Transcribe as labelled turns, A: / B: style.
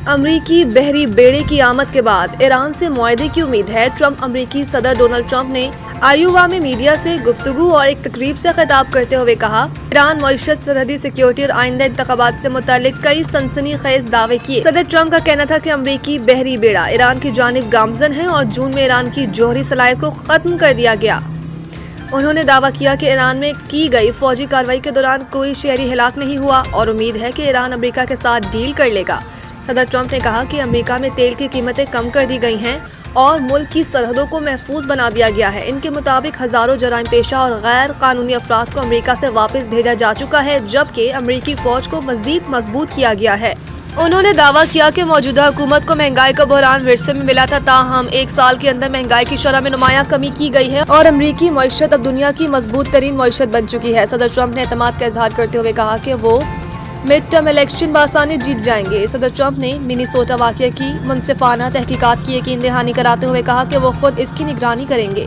A: अमरीकी बहरी बेड़े की आमद के बाद ईरान से मुआहदे की उम्मीद है। ट्रंप अमरीकी सदर डोनाल्ड ट्रंप ने आयोवा में मीडिया से गुफ्तगू और एक तकरीब से खिताब करते हुए कहा, ईरान मईशत, सरहदी सिक्योरिटी और आइंदा इंतखाबात से मुतालिक कई सनसनीखेज दावे किए। सदर ट्रंप का कहना था कि अमरीकी बहरी बेड़ा ईरान की जानिब गामजन है और जून में ईरान की जौहरी सलाहियत को खत्म कर दिया गया। उन्होंने दावा किया कि ईरान में की गई फौजी कार्रवाई के दौरान कोई शहरी हिलाक नहीं हुआ और उम्मीद है कि ईरान अमेरिका के साथ डील कर लेगा। सदर ट्रंप ने कहा कि अमेरिका में तेल की कीमतें कम कर दी गई हैं और मुल्क की सरहदों को महफूज बना दिया गया है। इनके मुताबिक हजारों जराइम पेशा और गैर कानूनी अफराद को अमेरिका से वापस भेजा जा चुका है, जबकि अमेरिकी फौज को मजीद मजबूत किया गया है। उन्होंने दावा किया कि मौजूदा हुकूमत को महंगाई का बहरान विरसे में मिला था, ताहम एक साल के अंदर महंगाई की शरह में नुमायां कमी की गई है और अमरीकी मईशत अब दुनिया की मजबूत तरीन मईशत बन चुकी है। सदर ट्रंप ने एतमाद का इजहार करते हुए कहा कि वो मिड टर्म इलेक्शन बआसानी जीत जाएंगे। सदर ट्रंप ने मिनीसोटा वाक़या की मुनसिफाना तहकीकात की यकीन दहानी कराते हुए कहा कि वो खुद इसकी निगरानी करेंगे।